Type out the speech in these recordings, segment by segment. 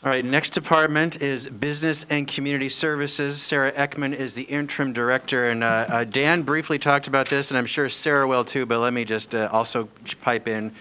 All right, next department is Business and Community Services. Sarah Ekman is the interim director, and Dan briefly talked about this, and I'm sure Sarah will too, but let me just also pipe in.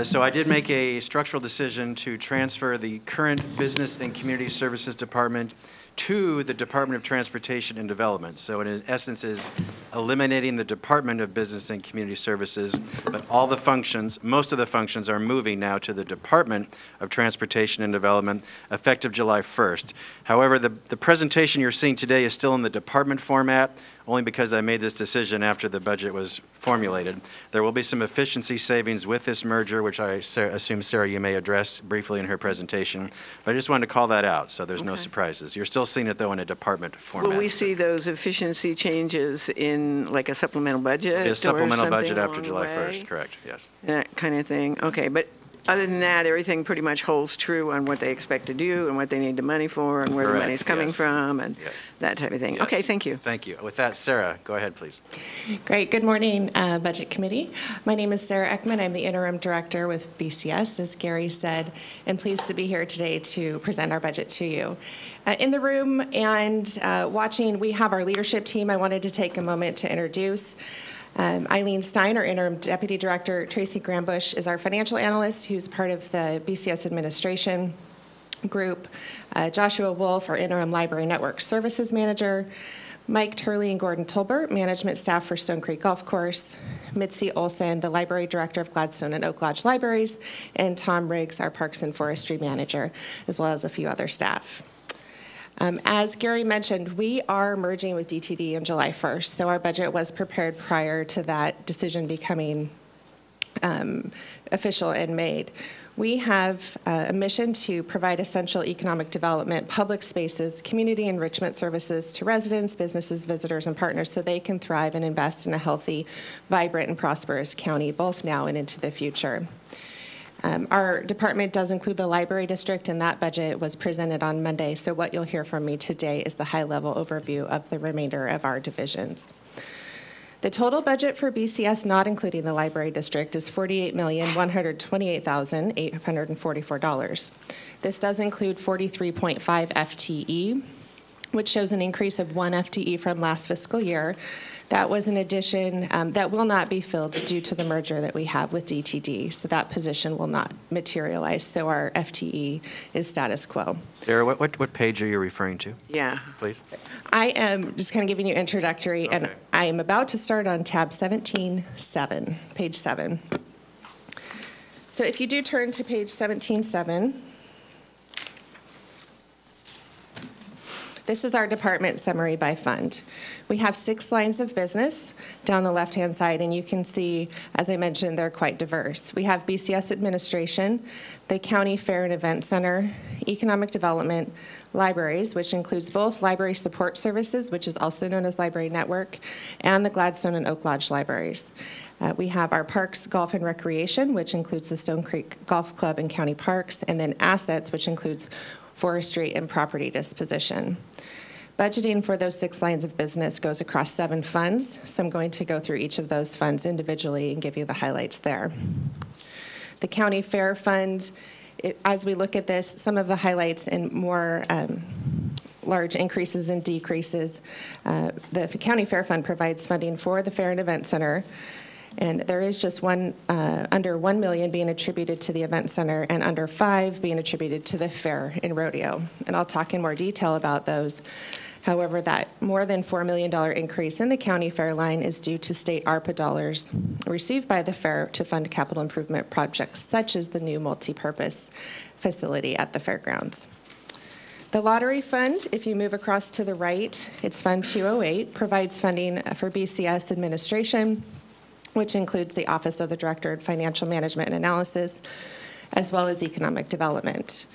So I did make a structural decision to transfer the current Business and Community Services Department to the Department of Transportation and Development. So in essence is eliminating the Department of Business and Community Services, but all the functions, most of the functions are moving now to the Department of Transportation and Development effective July 1st. However, the presentation you're seeing today is still in the department format, only because I made this decision after the budget was formulated. There will be some efficiency savings with this merger, which I assume, Sarah, you may address briefly in her presentation. But I just wanted to call that out so there's no surprises. You're still seeing it, though, in a department format. Will we see those efficiency changes in like a supplemental budget? A supplemental budget after along July the way? 1st, correct, yes. That kind of thing. Okay, but other than that, everything pretty much holds true on what they expect to do and what they need the money for and where Correct, the money's coming from and that type of thing. Yes. Okay, thank you. Thank you. With that, Sarah, go ahead, please. Great. Good morning, Budget Committee. My name is Sarah Ekman. I'm the Interim Director with BCS, as Gary said, and pleased to be here today to present our budget to you. In the room and watching, we have our leadership team I wanted to take a moment to introduce. Eileen Stein, our Interim Deputy Director. Tracy Grambush is our financial analyst, who's part of the BCS administration group. Joshua Wolf, our Interim Library Network Services Manager. Mike Turley and Gordon Tolbert, management staff for Stone Creek Golf Course. Mitzi Olson, the Library Director of Gladstone and Oak Lodge Libraries. And Tom Riggs, our Parks and Forestry Manager, as well as a few other staff. As Gary mentioned, we are merging with DTD on July 1st, so our budget was prepared prior to that decision becoming official and made. We have a mission to provide essential economic development, public spaces, community enrichment services to residents, businesses, visitors, and partners so they can thrive and invest in a healthy, vibrant, and prosperous county, both now and into the future. Our department does include the library district, and that budget was presented on Monday. So what you'll hear from me today is the high-level overview of the remainder of our divisions. The total budget for BCS, not including the library district, is $48,128,844. This does include 43.5 FTE, which shows an increase of 1 FTE from last fiscal year. That was an addition that will not be filled due to the merger that we have with DTD, so that position will not materialize, so our FTE is status quo. Sarah, what page are you referring to? Yeah. Please. I am just kind of giving you introductory, and I am about to start on tab 17.7, page 7. So if you do turn to page 17.7, this is our department summary by fund. We have 6 lines of business down the left-hand side, and you can see, as I mentioned, they're quite diverse. We have BCS Administration, the County Fair and Event Center, Economic Development, Libraries, which includes both Library Support Services, which is also known as Library Network, and the Gladstone and Oak Lodge Libraries. We have our Parks, Golf, and Recreation, which includes the Stone Creek Golf Club and County Parks, and then Assets, which includes Forestry and Property Disposition. Budgeting for those 6 lines of business goes across 7 funds, so I'm going to go through each of those funds individually and give you the highlights there. The County Fair Fund, as we look at this, some of the highlights and more large increases and decreases. The County Fair Fund provides funding for the Fair and Event Center, and there is just under $1 million being attributed to the event center and under $5 million being attributed to the fair and rodeo. And I'll talk in more detail about those. However, that more than $4 million increase in the county fair line is due to state Arpa dollars received by the fair to fund capital improvement projects such as the new multi-purpose facility at the fairgrounds. The Lottery Fund, if you move across to the right, it's Fund 208, provides funding for BCS administration, which includes the Office of the Director of Financial Management and Analysis, as well as economic development.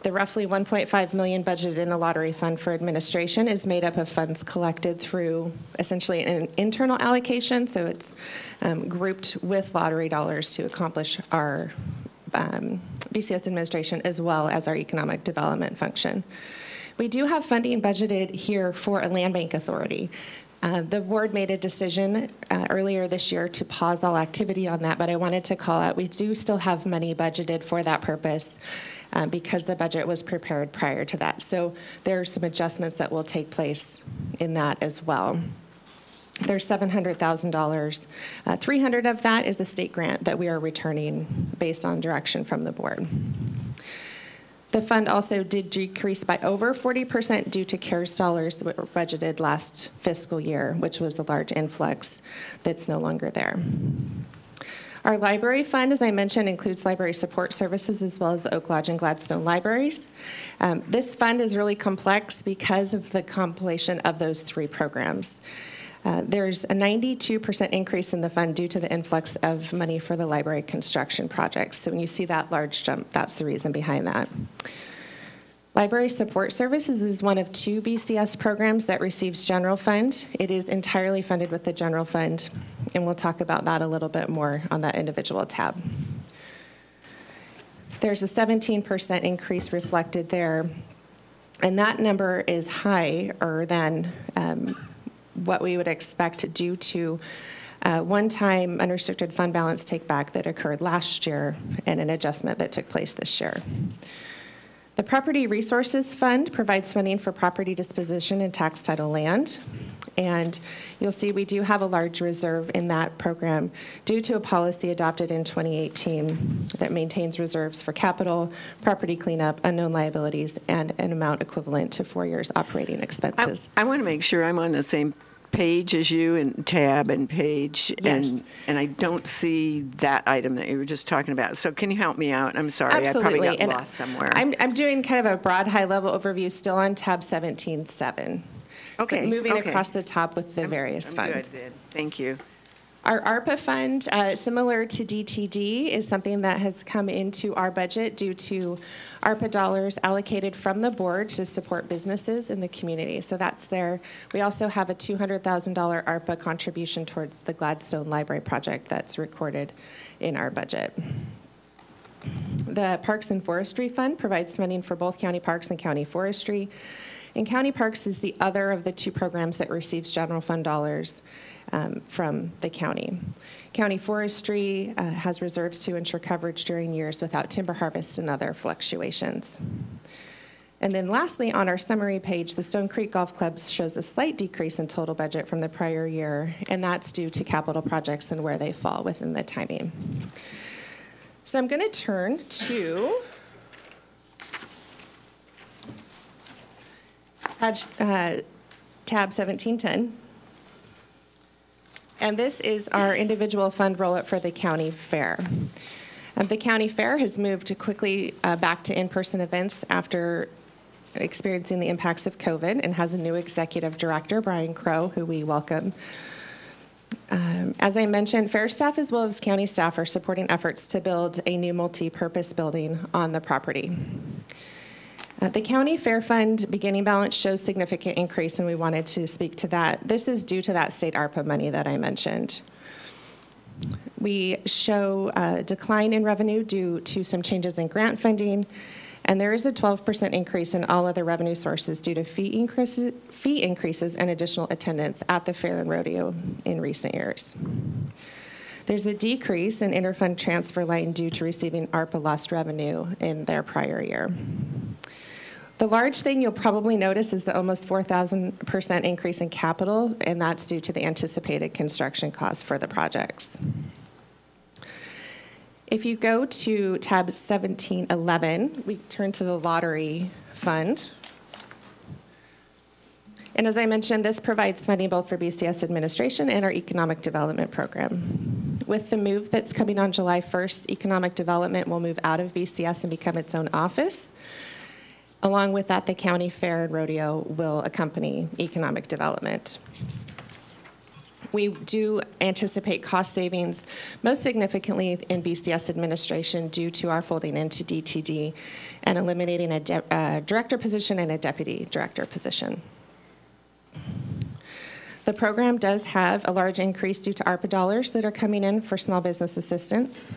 The roughly $1.5 million budgeted in the Lottery Fund for administration is made up of funds collected through essentially an internal allocation, so it's grouped with lottery dollars to accomplish our BCS administration as well as our economic development function. We do have funding budgeted here for a land bank authority. The board made a decision earlier this year to pause all activity on that, but I wanted to call out we do still have money budgeted for that purpose. because the budget was prepared prior to that. So there are some adjustments that will take place in that as well. There's $700,000. $300,000 of that is the state grant that we are returning based on direction from the board. The fund also did decrease by over 40% due to CARES dollars that were budgeted last fiscal year, which was a large influx that's no longer there. Our library fund, as I mentioned, includes library support services as well as the Oak Lodge and Gladstone libraries. This fund is really complex because of the compilation of those three programs. There's a 92% increase in the fund due to the influx of money for the library construction projects. So when you see that large jump, that's the reason behind that. Library Support Services is one of two BCS programs that receives general fund. It is entirely funded with the general fund, and we'll talk about that a little bit more on that individual tab. There's a 17% increase reflected there, and that number is higher than what we would expect due to one-time unrestricted fund balance take back that occurred last year and an adjustment that took place this year. The Property Resources Fund provides funding for property disposition and tax title land. And you'll see we do have a large reserve in that program due to a policy adopted in 2018 that maintains reserves for capital, property cleanup, unknown liabilities, and an amount equivalent to 4 years operating expenses. I want to make sure I'm on the same page as you and tab and page, Yes. and I don't see that item that you were just talking about. So can you help me out? I'm sorry, Absolutely. I probably got And lost somewhere. I'm doing kind of a broad high-level overview still on tab 17.7. Okay, So moving okay. across the top with the various I'm funds. good. Thank you. Our ARPA fund, similar to DTD, is something that has come into our budget due to ARPA dollars allocated from the board to support businesses in the community. So that's there. We also have a $200,000 ARPA contribution towards the Gladstone Library project that's recorded in our budget. The Parks and Forestry Fund provides funding for both county parks and county forestry. And county parks is the other of the two programs that receives general fund dollars from the county. County forestry has reserves to ensure coverage during years without timber harvest and other fluctuations. And then lastly, on our summary page, the Stone Creek Golf Club shows a slight decrease in total budget from the prior year, and that's due to capital projects and where they fall within the timing. So I'm going to turn to tab 1710. And this is our individual fund roll-up for the county fair. The county fair has moved quickly back to in-person events after experiencing the impacts of COVID and has a new executive director, Brian Crow, who we welcome. As I mentioned, fair staff as well as county staff are supporting efforts to build a new multi-purpose building on the property. The county fair fund beginning balance shows significant increase, and we wanted to speak to that. This is due to that state ARPA money that I mentioned. We show a decline in revenue due to some changes in grant funding, and there is a 12% increase in all other revenue sources due to fee increases and additional attendance at the fair and rodeo in recent years. There's a decrease in interfund transfer line due to receiving ARPA lost revenue in their prior year. The large thing you'll probably notice is the almost 4,000% increase in capital, and that's due to the anticipated construction costs for the projects. If you go to tab 1711, we turn to the lottery fund. And as I mentioned, this provides funding both for BCS administration and our economic development program. With the move that's coming on July 1st, economic development will move out of BCS and become its own office. Along with that, the county fair and rodeo will accompany economic development. We do anticipate cost savings, most significantly in BCS administration due to our folding into DTD and eliminating a director position and a deputy director position. The program does have a large increase due to ARPA dollars that are coming in for small business assistance.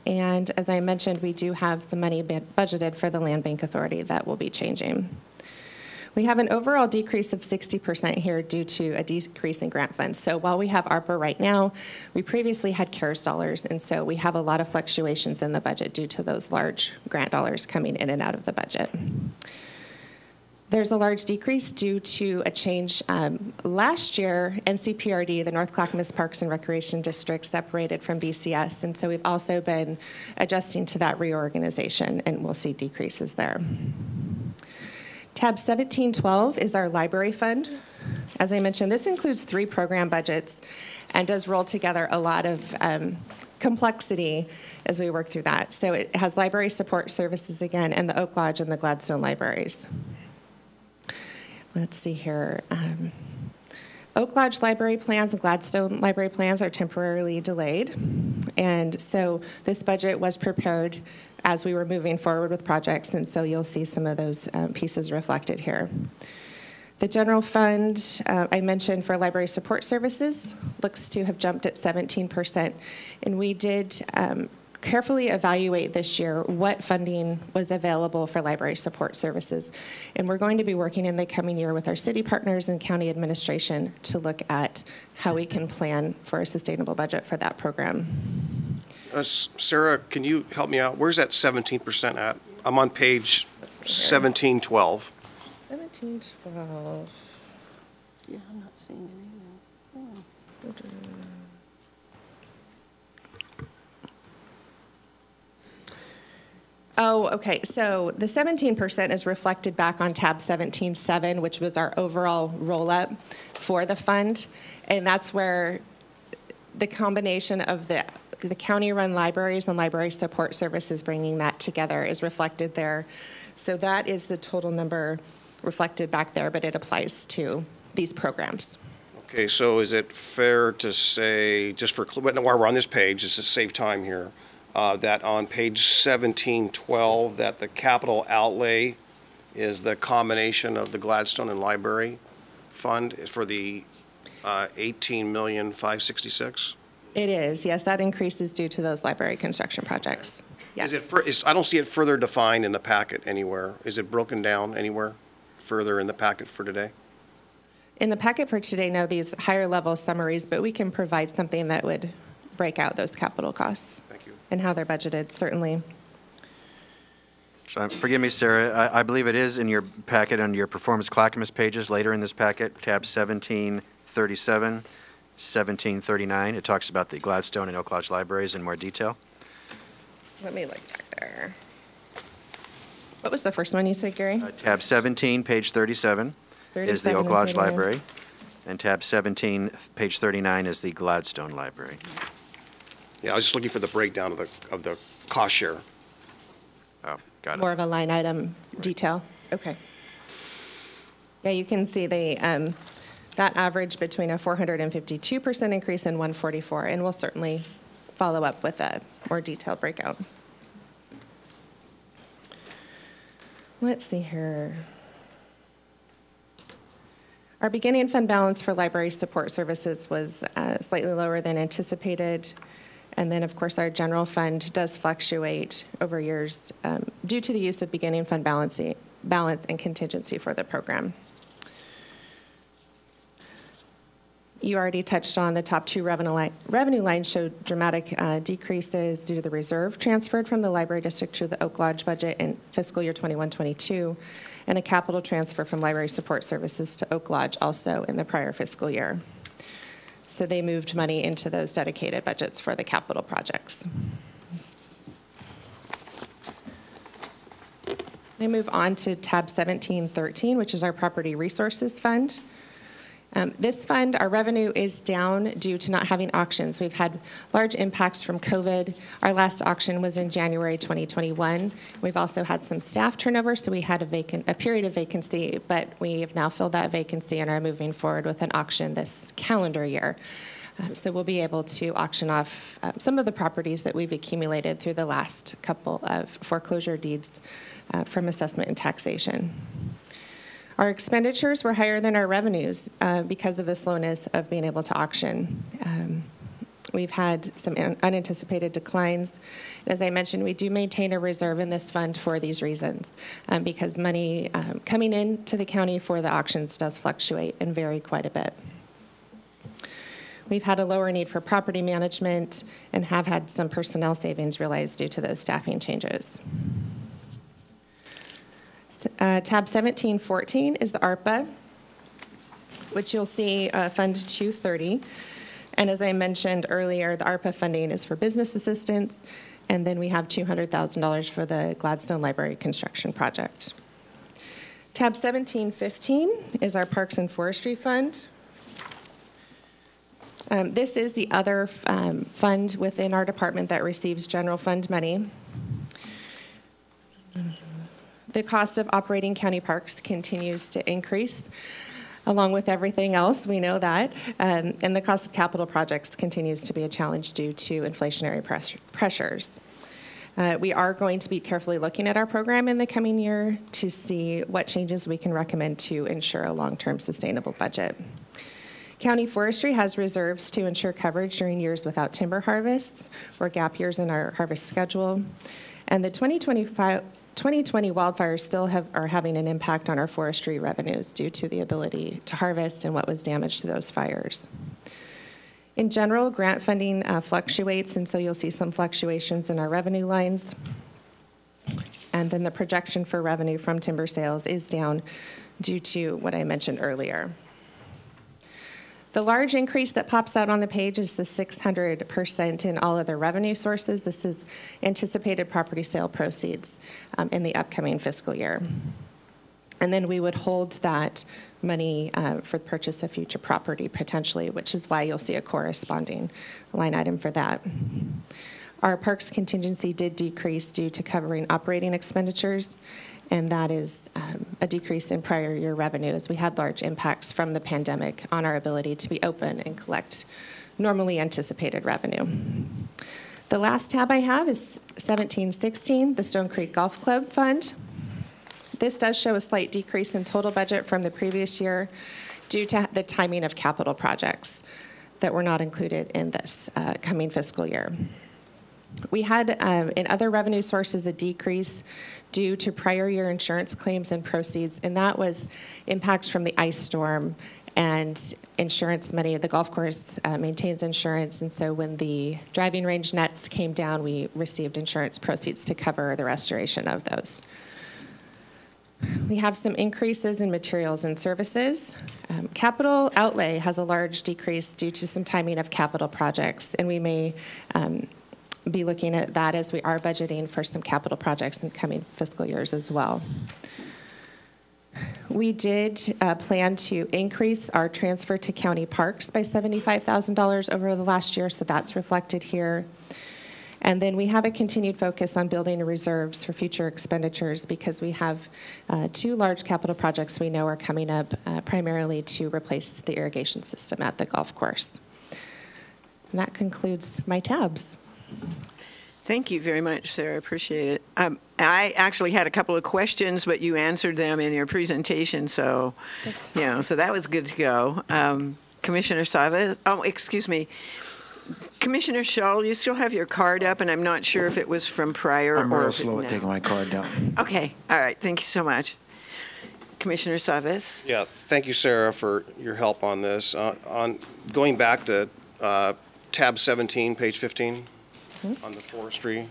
And as I mentioned, we do have the money budgeted for the Land Bank Authority that will be changing. We have an overall decrease of 60% here due to a decrease in grant funds. So while we have ARPA right now, we previously had CARES dollars, and so we have a lot of fluctuations in the budget due to those large grant dollars coming in and out of the budget. There's a large decrease due to a change. Last year, NCPRD, the North Clackamas Parks and Recreation District, separated from BCS, and so we've also been adjusting to that reorganization, and we'll see decreases there. Tab 1712 is our library fund. As I mentioned, this includes 3 program budgets and does roll together a lot of complexity as we work through that. So it has library support services again, and the Oak Lodge and the Gladstone libraries. Let's see here. Oak Lodge library plans and Gladstone library plans are temporarily delayed. And so this budget was prepared as we were moving forward with projects, and so you'll see some of those pieces reflected here. The general fund, I mentioned for library support services, looks to have jumped at 17%. And we did carefully evaluate this year what funding was available for library support services. And we're going to be working in the coming year with our city partners and county administration to look at how we can plan for a sustainable budget for that program. Sarah, can you help me out? Where's that 17% at? I'm on page 1712. 1712. Yeah, I'm not seeing it either. Oh, okay. So the 17% is reflected back on tab 17.7, which was our overall roll-up for the fund. And that's where the combination of the county-run libraries and library support services, bringing that together, is reflected there. So that is the total number reflected back there, but it applies to these programs. Okay, so is it fair to say, just for while we're on this page, just to save time here, that on page 1712, that the capital outlay is the combination of the Gladstone and Library Fund for the $18,566,000? It is, yes. That increase is due to those library construction projects. Yes. I don't see it further defined in the packet anywhere. Is it broken down anywhere further in the packet for today? In the packet for today, no, these higher level summaries, but we can provide something that would break out those capital costs. Thank you. And how they're budgeted, certainly. So, forgive me, Sarah, I believe it is in your packet under your Performance-Clackamas pages later in this packet, tab 1737, 1739. It talks about the Gladstone and Oak Lodge libraries in more detail. Let me look back there. What was the first one you said, Gary? Tab 17, page 37, is the 37 Oak and Lodge 39. library, and tab 17, page 39 is the Gladstone library. Yeah, I was just looking for the breakdown of the cost share. Oh, got it. More of a line item detail? Okay. Yeah, you can see the that average between a 452% increase and 144, and we'll certainly follow up with a more detailed breakout. Let's see here. Our beginning fund balance for library support services was slightly lower than anticipated. And then, of course, our general fund does fluctuate over years due to the use of beginning fund balance and contingency for the program. You already touched on the top 2 revenue lines showed dramatic decreases due to the reserve transferred from the library district to the Oak Lodge budget in fiscal year 21-22, and a capital transfer from library support services to Oak Lodge also in the prior fiscal year. So they moved money into those dedicated budgets for the capital projects. We move on to tab 1713, which is our Property Resources Fund. This fund, our revenue is down due to not having auctions. We've had large impacts from COVID. Our last auction was in January 2021. We've also had some staff turnover, so we had a period of vacancy, but we have now filled that vacancy and are moving forward with an auction this calendar year. So we'll be able to auction off some of the properties that we've accumulated through the last couple of foreclosure deeds from assessment and taxation. Our expenditures were higher than our revenues because of the slowness of being able to auction. We've had some unanticipated declines. As I mentioned, we do maintain a reserve in this fund for these reasons, because money coming into the county for the auctions does fluctuate and vary quite a bit. We've had a lower need for property management and have had some personnel savings realized due to those staffing changes. Tab 1714 is the ARPA, which you'll see Fund 230. And as I mentioned earlier, the ARPA funding is for business assistance, and then we have $200,000 for the Gladstone Library construction project. Tab 1715 is our Parks and Forestry Fund. This is the other fund within our department that receives general fund money. The cost of operating county parks continues to increase. Along with everything else, we know that. And the cost of capital projects continues to be a challenge due to inflationary pressures. We are going to be carefully looking at our program in the coming year to see what changes we can recommend to ensure a long-term sustainable budget. County Forestry has reserves to ensure coverage during years without timber harvests or gap years in our harvest schedule. And the 2020 wildfires still are having an impact on our forestry revenues due to the ability to harvest and what was damaged to those fires. In general, grant funding fluctuates, and so you'll see some fluctuations in our revenue lines. And then the projection for revenue from timber sales is down due to what I mentioned earlier. The large increase that pops out on the page is the 600% in all other revenue sources. This is anticipated property sale proceeds in the upcoming fiscal year. And then we would hold that money for the purchase of future property potentially, which is why you'll see a corresponding line item for that. Our parks contingency did decrease due to covering operating expenditures, and that is a decrease in prior year revenue as we had large impacts from the pandemic on our ability to be open and collect normally anticipated revenue. The last tab I have is 1716, the Stone Creek Golf Club Fund. This does show a slight decrease in total budget from the previous year due to the timing of capital projects that were not included in this coming fiscal year. We had, in other revenue sources, a decrease due to prior year insurance claims and proceeds, and that was impacts from the ice storm and insurance money. The golf course maintains insurance, and so when the driving range nets came down, we received insurance proceeds to cover the restoration of those. We have some increases in materials and services. Capital outlay has a large decrease due to some timing of capital projects, and we may be looking at that as we are budgeting for some capital projects in coming fiscal years as well. We did plan to increase our transfer to county parks by $75,000 over the last year, so that's reflected here. And then we have a continued focus on building reserves for future expenditures because we have two large capital projects we know are coming up, primarily to replace the irrigation system at the golf course. And that concludes my tabs. Thank you very much, Sarah. Appreciate it. I actually had a couple of questions, but you answered them in your presentation, so so that was good to go. Commissioner Savas, excuse me. Commissioner Shull, you still have your card up, and I'm not sure if it was from prior I'm or real slow at taking my card down. Okay, all right. Thank you so much. Commissioner Savas. Yeah, thank you, Sarah, for your help on this. On going back to tab 17, page 15, on the forestry.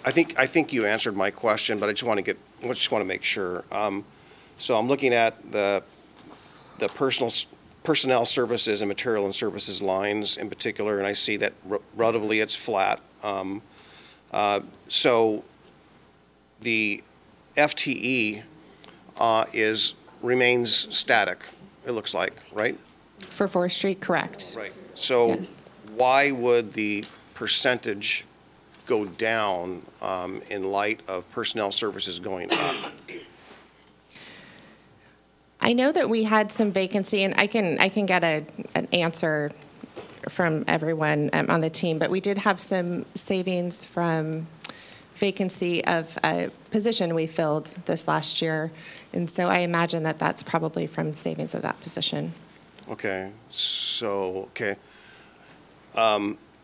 I think you answered my question, but I just want to make sure. So I'm looking at the personnel services and material and services lines in particular, and I see that relatively it's flat. So the FTE remains static, it looks like, right? For forestry, correct. Right. So yes. Why would the percentage go down in light of personnel services going up? I know that we had some vacancy, and I can get an answer from everyone on the team, but we did have some savings from vacancy of a position we filled this last year, and so I imagine that that's probably from savings of that position. Okay, so, okay.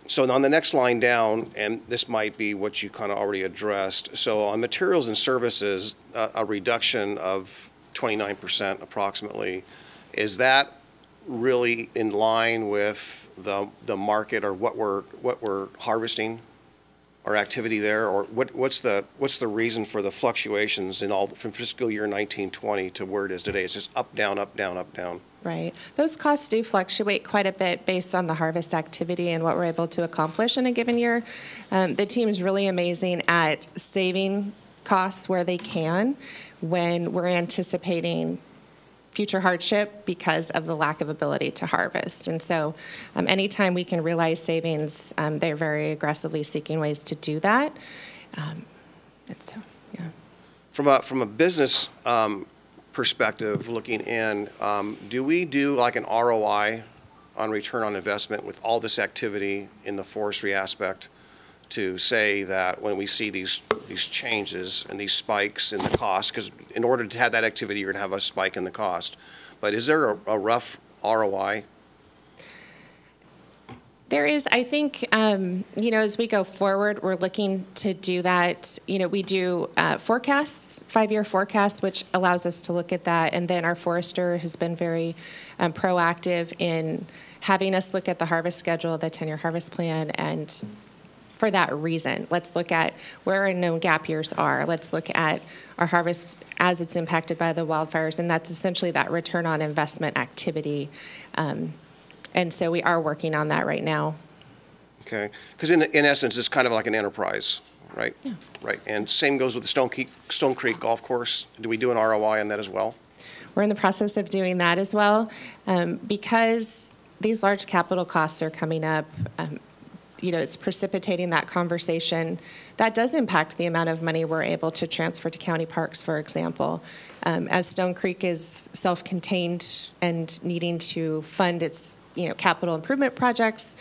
So on the next line down, and this might be what you kind of already addressed, so on materials and services, a reduction of 29% approximately, is that really in line with the market or what we're harvesting, or activity there, or what's the reason for the fluctuations in all from fiscal year 1920 to where it is today? It's just up, down, up, down, up, down. Right. Those costs do fluctuate quite a bit based on the harvest activity and what we're able to accomplish in a given year. The team is really amazing at saving costs where they can when we're anticipating future hardship because of the lack of ability to harvest. And so anytime we can realize savings, they're very aggressively seeking ways to do that. And so, yeah. From a business perspective, looking in, do we do like an ROI on return on investment with all this activity in the forestry aspect to say that when we see these changes and these spikes in the cost, because in order to have that activity, you're going to have a spike in the cost. But is there a rough ROI? There is, I think, as we go forward, we're looking to do that. We do forecasts, 5-year forecasts, which allows us to look at that. And then our forester has been very proactive in having us look at the harvest schedule, the 10-year harvest plan, and for that reason, let's look at where our known gap years are. Let's look at our harvest as it's impacted by the wildfires, and that's essentially that return on investment activity. And so we are working on that right now. Okay, because in essence, it's kind of like an enterprise, right? Yeah. Right, and same goes with the Stone Creek Golf Course. Do we do an ROI on that as well? We're in the process of doing that as well. Because these large capital costs are coming up, it's precipitating that conversation. That does impact the amount of money we're able to transfer to county parks, for example. As Stone Creek is self-contained and needing to fund its capital improvement projects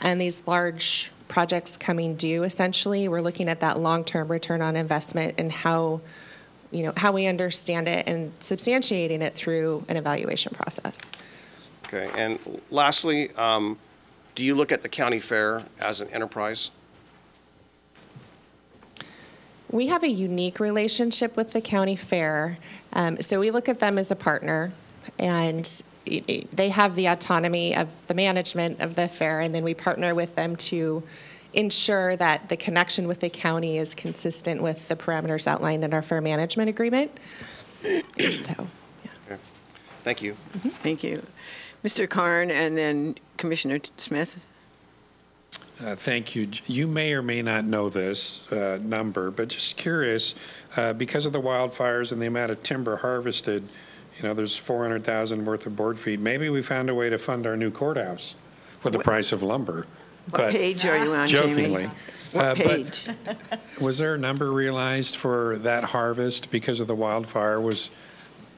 and these large projects coming due, essentially, we're looking at that long-term return on investment and how we understand it and substantiating it through an evaluation process. Okay, and lastly, do you look at the county fair as an enterprise? We have a unique relationship with the county fair. So we look at them as a partner, and they have the autonomy of the management of the fair, and then we partner with them to ensure that the connection with the county is consistent with the parameters outlined in our fair management agreement. So, yeah. Okay. Thank you. Mm-hmm. Thank you. Mr. Karn, and then Commissioner Smith. Thank you. You may or may not know this number, but just curious, because of the wildfires and the amount of timber harvested, there's 400,000 worth of board feet. Maybe we found a way to fund our new courthouse with the price of lumber. What page are you on, jokingly, Jamie? What page? But was there a number realized for that harvest because of the wildfire?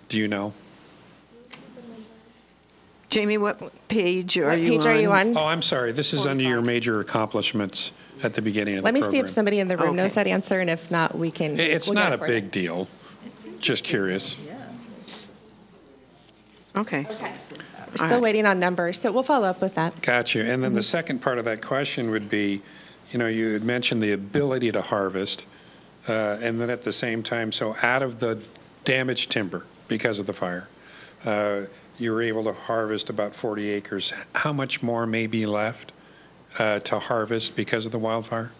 Do you know? Jamie, what page are you on? What page are you on? Oh, I'm sorry. This is under your major accomplishments at the beginning of the Let me program. see if somebody in the room Okay. knows that answer, and if not, we can. It's we'll not go a for big it. deal. Just curious. Okay. We're still waiting on numbers, so we'll follow up with that. Got you. And then the second part of that question would be, you had mentioned the ability to harvest, and then at the same time, so out of the damaged timber because of the fire, you were able to harvest about 40 acres. How much more may be left to harvest because of the wildfire?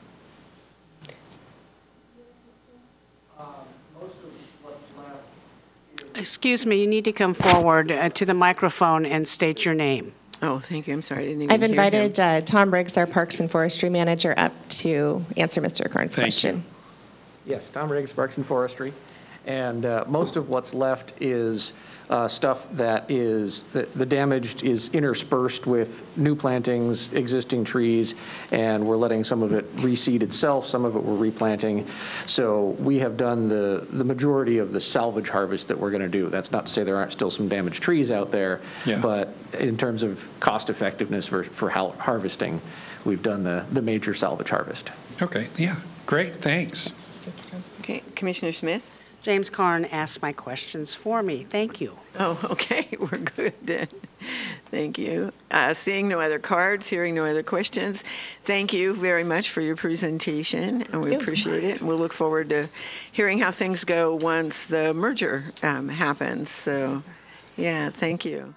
Excuse me, you need to come forward to the microphone and state your name. Oh, thank you. I'm sorry. I didn't even I've hear invited him. Tom Briggs, our Parks and Forestry Manager, up to answer Mr. Karn's Thank question. you. Yes, Tom Riggs, Parks and Forestry. And most of what's left is stuff that is, the damaged is interspersed with new plantings, existing trees, and we're letting some of it reseed itself, some of it we're replanting. So we have done the majority of the salvage harvest that we're going to do. That's not to say there aren't still some damaged trees out there, Yeah. but in terms of cost effectiveness for harvesting, we've done the major salvage harvest. Okay, yeah, great, thanks. Okay, Commissioner Smith? James Karn asked my questions for me. Thank you. Oh, okay. We're good then. Thank you. Seeing no other cards, hearing no other questions, thank you very much for your presentation, and we appreciate it. And we'll look forward to hearing how things go once the merger happens. So, yeah, thank you.